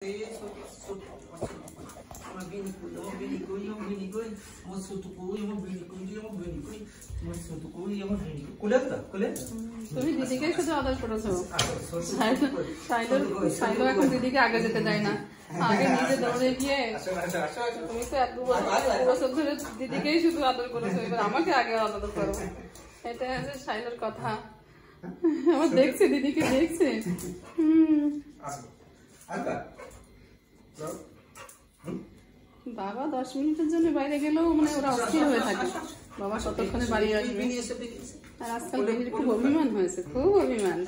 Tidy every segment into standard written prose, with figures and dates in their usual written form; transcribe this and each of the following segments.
তুমি দিদিকে শুধু আদর করেছো, সাইলো এখন দিদিকে আগে যেতে দেয় না, আগে নিজে দৌড়ে গিয়ে। তুমি তো 1-2 বছর ধরে দিদিকেই শুধু আদর করেছো, এবার আমাকে আগে আদর করো। এটা হচ্ছে সাইলোর কথা। আমার দেখছে, দিদিকে দেখছে। বাবা 10 মিনিটের জন্য বাইরে গেলেও মানে ওরা অস্থির হয়ে থাকে, বাবা কতক্ষণে বাড়ি আসবে। আর আজকাল বেবির খুব অভিমান হয়েছে, খুব অভিমান।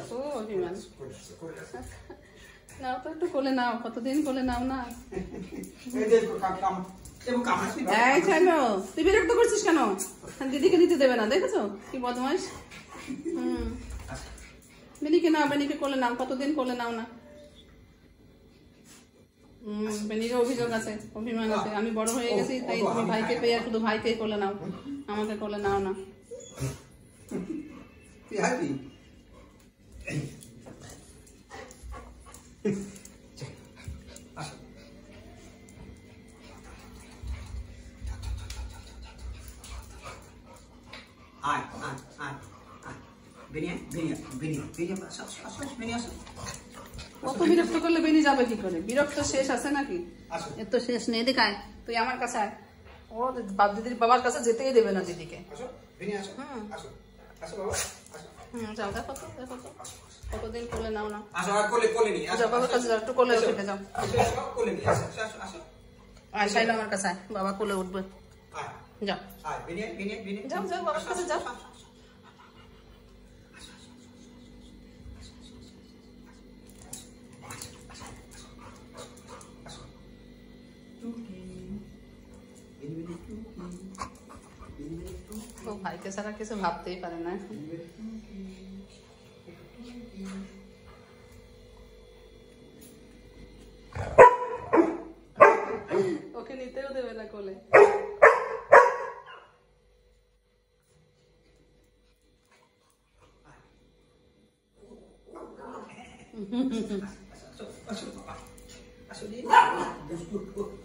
নাও তো একটু কোলে নাও, কতদিন কোলে নাও না। চলো, তুই বিরক্ত করছিস কেন? দিদিকে নিতে দেবে না, দেখেছো কি বদমাইশ। বেনিকে নাও, বেনিকে কোলে নাও, কতদিন কোলে নাও না। বেনির অভিযোগ আছে, অভিমান আছে, আমি বড় হয়ে গেছি তাই তুমি ভাইকে পেয়ে শুধু ভাইকেই কোলে নাও, আমাকে কোলে নাও না। কত বিরক্ত করলে বেনি যাবে কি করে? বিরক্ত শেষ আছে নাকি? এর তো শেষ নেই। এদিকে আয়, তুই আমার কাছে আয়। ও দিদির বাবার কাছে যেতেই দেবে না দিদিকে। যাও, দেখো তো, দেখো তো কতদিন কোলে নাও না। যাও বাবার কাছে যাও, একটু কোলে উঠে যাও। আয় সাইলো আমার কাছে আয়, বাবা কোলে উঠবে। যাও যাও যাও, বাবার কাছে যাও। ও ভাইকে ছাড়া কিছু ভাবতেই পারে না। ওকে নিতেও দেবে না কোলে।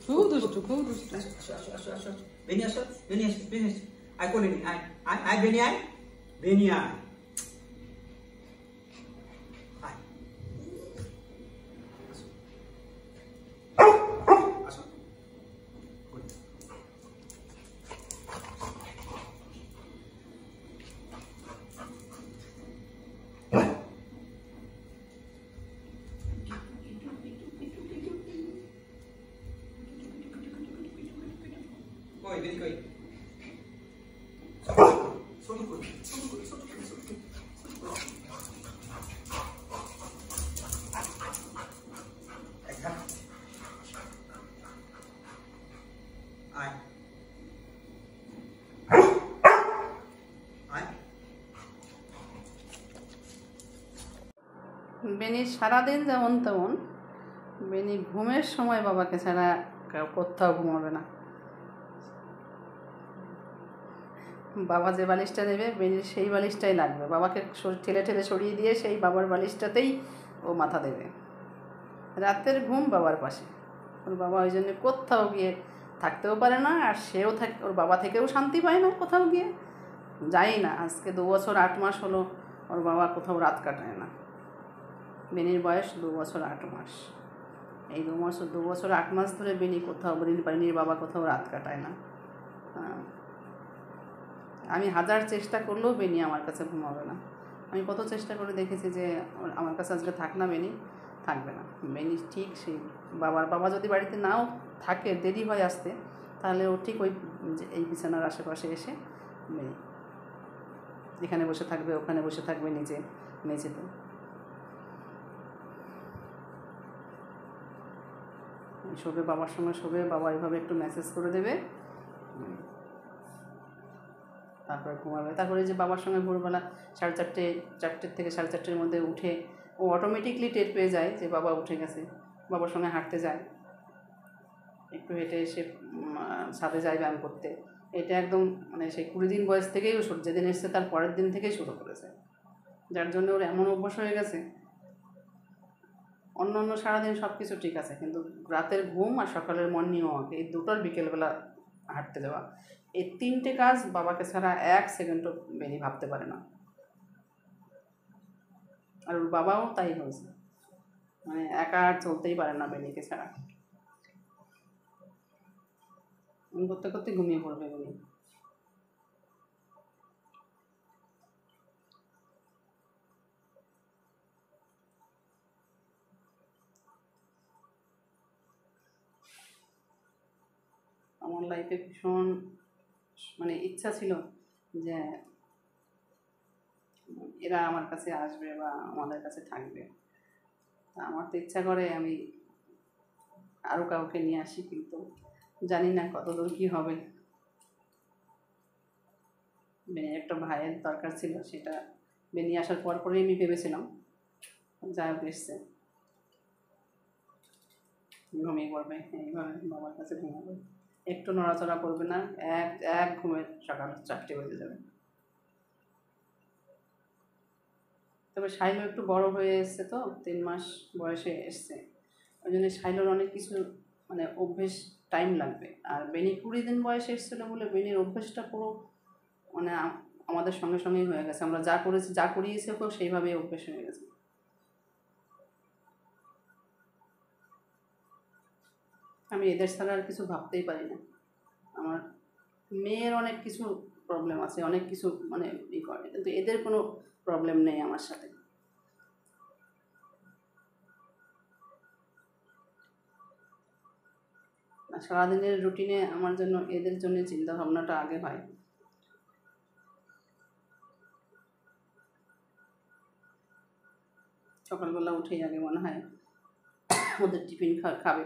খুব দুষ্টু, খুব দুষ্টু। আয় কোলে নি, আয় আয় আয় বেনি, আয় বেনি, আয় কই বেনি কই। বেনি সারাদিন যেমন তেমন, বেনি ঘুমের সময় বাবাকে ছাড়া কোথাও ঘুমাবে না। বাবা যে বালিশটা নেবে বেনির সেই বালিশটাই লাগবে, বাবাকে ঠেলে ঠেলে সরিয়ে দিয়ে সেই বাবার বালিশটাতেই ও মাথা দেবে। রাতের ঘুম বাবার পাশে, ওর বাবা ওই জন্য কোথাও গিয়ে থাকতেও পারে না, আর সেও ওর বাবা থেকেও শান্তি পায় না কোথাও গিয়ে। যাই না, আজকে 2 বছর 8 মাস হলো ওর বাবা কোথাও রাত কাটায় না। বেনির বয়স 2 বছর 8 মাস। এই 2 বছর 8 মাস ধরে বেনি কোথাও, বেনির বাবা কোথাও রাত কাটায় না। আমি হাজার চেষ্টা করলেও বেনি আমার কাছে ঘুমাবে না। আমি কত চেষ্টা করে দেখেছি যে আমার কাছে আজকে থাক না, বেনি থাকবে না। বেনি ঠিক সেই বাবা যদি বাড়িতে নাও থাকে, দেরি হয় আসতে, তাহলে ও ঠিক ওই এই বিছানার আশেপাশে এসে বেনি এখানে বসে থাকবে, ওখানে বসে থাকবে, নিচে মেঝেতে। শোবে, বাবার সঙ্গে শোবে, বাবা এইভাবে একটু মেসেজ করে দেবে, তারপরে ঘুমাবে। তারপরে যে বাবার সঙ্গে ভোরবেলা 4:30 থেকে 4:30-এর মধ্যে উঠে ও অটোমেটিকলি টের পেয়ে যায় যে বাবা উঠে গেছে, বাবার সঙ্গে হাঁটতে যায়, একটু হেঁটে এসে ছাদে যায় ব্যায়াম করতে। এটা একদম মানে সেই 20 দিন বয়স থেকেই ও যেদিন এসছে তার পরের দিন থেকেই শুরু করেছে, যার জন্য ওর এমন অভ্যাস হয়ে গেছে। অন্য অন্য সারাদিন সব কিছু ঠিক আছে, কিন্তু রাতের ঘুম আর সকালের মর্নিং ওয়াক এই দুটোর বিকেলবেলা হাঁটতে যাওয়া, এই 3টে কাজ বাবাকে ছাড়া 1 সেকেন্ডও বেনি ভাবতে পারে না। আর ওর বাবাও তাই হয়েছে, মানে একা আর চলতেই পারে না বেনিকে ছাড়া। করতে করতে ঘুমিয়ে পড়বে বেনি। আমার লাইফে ভীষণ মানে ইচ্ছা ছিল যে এরা আমার কাছে আসবে বা আমাদের কাছে থাকবে। আমার তো ইচ্ছা করে আমি আরও কাউকে নিয়ে আসি, কিন্তু জানি না কতদূর কী হবে। বেনি একটা ভাইয়ের দরকার ছিল, সেটা বেনি আসার পরেই আমি ভেবেছিলাম। যাই হোক এসছে, ঘুমিয়ে পড়বে এইভাবে, বাবার কাছে ঘুমাবে, একটু নড়াচড়া করবে না, এক ঘুমে সকাল 4টে বেজে যাবে। তবে শাইলো একটু বড় হয়ে এসছে, তো 3 মাস বয়সে এসছে, ওই জন্য শাইলোর অনেক কিছু মানে অভ্যেস টাইম লাগবে। আর বেনি 20 দিন বয়সে এসেছিলো বলে বেনির অভ্যেসটা পুরো মানে আমাদের সঙ্গে সঙ্গেই হয়ে গেছে। আমরা যা করেছি, যা করিয়েছি ওকে সেইভাবেই অভ্যেস হয়ে গেছে। আমি এদের ছাড়া আর কিছু ভাবতেই পারি না। আমার মেয়ের অনেক কিছু প্রবলেম আছে, অনেক কিছু মানে ই করে, কিন্তু এদের কোনো প্রবলেম নেই আমার সাথে। সারাদিনের রুটিনে আমার জন্য এদের জন্য চিন্তা ভাবনাটা আগে হয়। সকালবেলা উঠেই আগে মনে হয় ওদের টিফিন খাবে,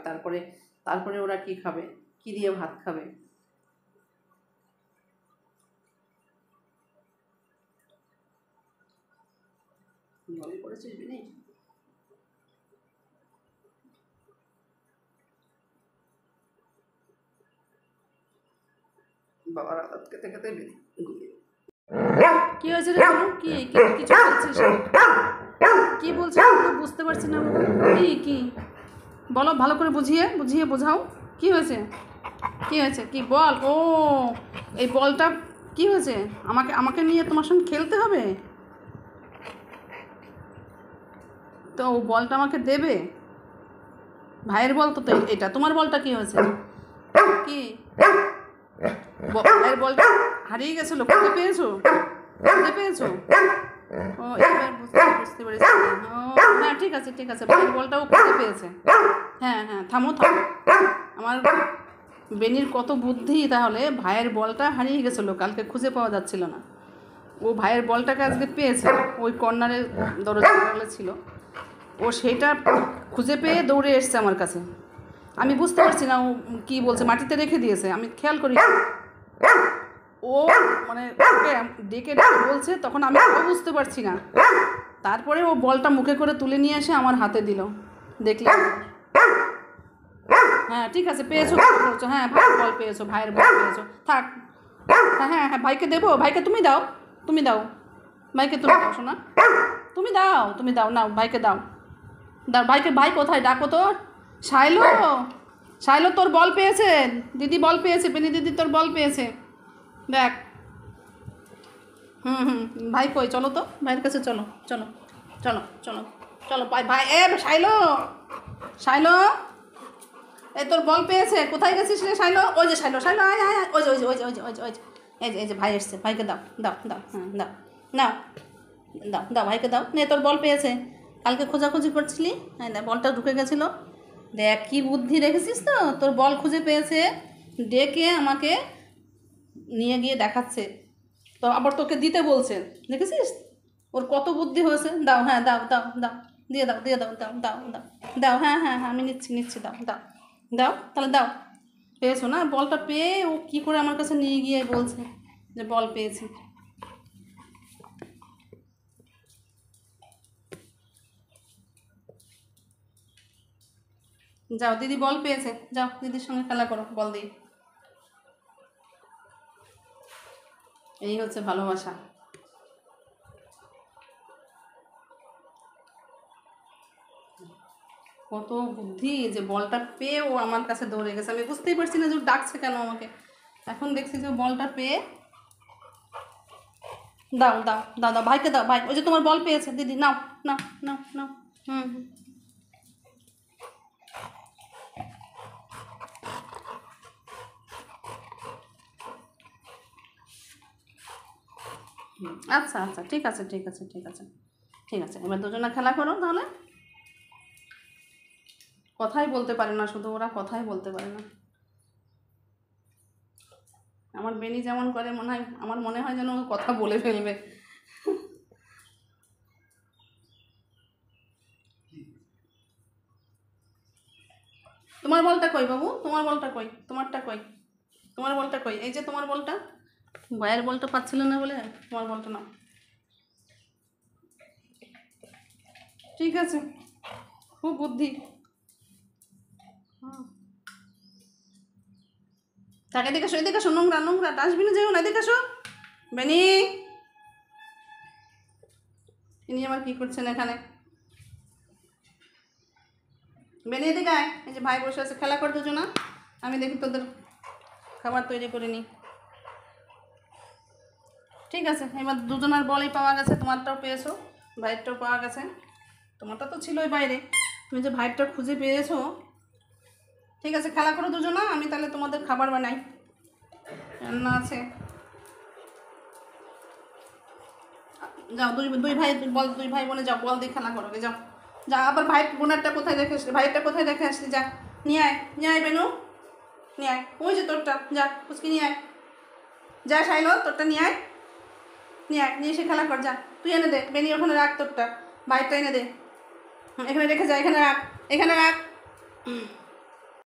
তারপরে ওরা কি খাবে, কি দিয়ে ভাত খাবে। জল পড়েছিস বিনি? বাবার আদাত খেতে খেতে বিনি কি হয়েছে রে? কি কিছু বলছিস? কি বলছিস বুঝতে পারছি না। কি বলো, ভালো করে বুঝিয়ে বোঝাও। কি হয়েছে? কি বল? ও এই বলটা কি হয়েছে? আমাকে নিয়ে তোমার সঙ্গে খেলতে হবে? তো ও বলটা আমাকে দেবে? ভাইয়ের বল তো এটা। তোমার বলটা কি হয়েছে? কি ভাইয়ের বলটা হারিয়ে গেছিলো? খুঁজে পেয়েছো? ও এবার বুঝতে পেরেছি। ও হ্যাঁ, ঠিক আছে ভাইয়ের বলটাও খুঁজে পেয়েছে। হ্যাঁ থামো। আমার বেনির কত বুদ্ধি! তাহলে ভাইয়ের বলটা হারিয়ে গেছিলো, কালকে খুঁজে পাওয়া যাচ্ছিল না। ও ভাইয়ের বলটাকে আজকে পেয়েছে, ওই কর্নারের দরজা ছিল, ও সেটা খুঁজে পেয়ে দৌড়ে এসছে আমার কাছে। আমি বুঝতে পারছি না ও কী বলছে, মাটিতে রেখে দিয়েছে, আমি খেয়াল করি। ও মানে ওকে ডেকে বলছে, তখন আমি বুঝতে পারছি না। তারপরে ও বলটা মুখে করে তুলে নিয়ে এসে আমার হাতে দিল, দেখলাম। হ্যাঁ ঠিক আছে, পেয়েছো। হ্যাঁ ভাইয়ের বল পেয়েছো। থাক। হ্যাঁ ভাইকে দেবো। ভাইকে তুমি দাও ভাইকে তুমি দাও শোনা। তুমি দাও নাও, ভাইকে দাও। ভাই কোথায়? ডাকো তো। শাইলো তোর বল পেয়েছে। দিদি বল পেয়েছে, বেনি দিদি তোর বল পেয়েছে, দেখ। ভাই কই? চলো তো, ভাইয়ের কাছে চলো। ভাই শাইলো এই তোর বল পেয়েছে। কোথায় গেছিস রে শাইলো? ওই যে শাইলো আয় ওই যে এই যে ভাই এসছে, ভাইকে দাও। দাও ভাইকে দাও। নে, তোর বল পেয়েছে। কালকে খোঁজাখুঁজি করছিলি, হ্যাঁ বলটা ঢুকে গেছিলো। দেখ কি বুদ্ধি রেখেছিস তো, তোর বল খুঁজে পেয়েছে, ডেকে আমাকে নিয়ে গিয়ে দেখাচ্ছে, তো আবার তোকে দিতে বলছে। দেখেছিস ওর কত বুদ্ধি হয়েছে? দাও, হ্যাঁ দাও দিয়ে দাও। হ্যাঁ আমি নিচ্ছি। দাও তাহলে দাও। পেয়েছো না? বলটা পেয়ে ও কী করে আমার কাছে নিয়ে গিয়ে বলছে যে বল পেয়েছি। যাও, দিদি বল পেয়েছে, যাও দিদির সঙ্গে খেলা করো বল দিয়ে। এই হচ্ছে ভালোবাসা। কত বুদ্ধি যে বলটা পেয়ে ও আমার কাছে দৌড়ে গেছে। আমি বুঝতেই পারছি না যে ও ডাকছে কেন আমাকে। এখন দেখছি যে বলটা পেয়ে, দাও দাও দাও দাও ভাইকে দাও, ভাই ওই যে তোমার বল পেয়েছে দিদি, নাও নাও নাও নাও। হুম হুম আচ্ছা আচ্ছা, ঠিক আছে ঠিক আছে ঠিক আছে ঠিক আছে। এবার দুজনে খেলা করো তাহলে। কথাই বলতে পারে না, শুধু ওরা কথাই বলতে পারে না। আমার বেনি যেমন করে মনে হয়, আমার মনে হয় যেন ও কথা বলে ফেলবে। তোমার বলটা কই বাবু, তোমার বলটা কই, তোমারটা কই, তোমার বলটা কই, এই যে তোমার বলটা। ভাইয়ের বলটা পাচ্ছিল না বলে তোমার বলটা নাও। ঠিক আছে, খুব বুদ্ধি। তাকে এদিকে আসো, এদিকে আসো, নোংরা নোংরা ডাস্টবিনে যেও না, এদিকে আসো। বেনি, ইনি আবার কি করছেন এখানে? বেনি এদিকে আয়, এই যে ভাই বসে আছে, খেলা কর দুজনা। আমি দেখি তোদের খাবার তৈরি করে নিই। ঠিক আছে, এবার দুজনের বলই পাওয়া গেছে, তোমারটাও পেয়েছো, ভাইয়েরটাও পাওয়া গেছে। তোমারটা তো ছিলই বাইরে, তুমি যে ভাইয়েরটা খুঁজে পেয়েছো। ঠিক আছে, খেলা করো দুজনা, আমি তাহলে তোমাদের খাবার বানাই, রান্না আছে। যাও, দুই দুই ভাই বল, দুই ভাই বোনে যাও, বল দিয়ে খেলা করো, যাও যা। আবার ভাই বোনেরটা কোথায় রেখে আসলি, ভাইয়েরটা কোথায় রেখে আসলি, যা নিয়ে আয়, নিয়ে আয় বেনু, নিয়ে আয়। ওই যে তোরটা, যা পুচকি নিয়ে আয়, যা সাইলো তোরটা নিয়ে আয়, নিয়ে আয়, নিয়ে এসে খেলা কর, যা। তুই এনে দে বেনি, ওখানে রাখ তোরটা, ভাইটা এনে দে। এখানে রেখে যা, এখানে রাখ, এখানে রাখ।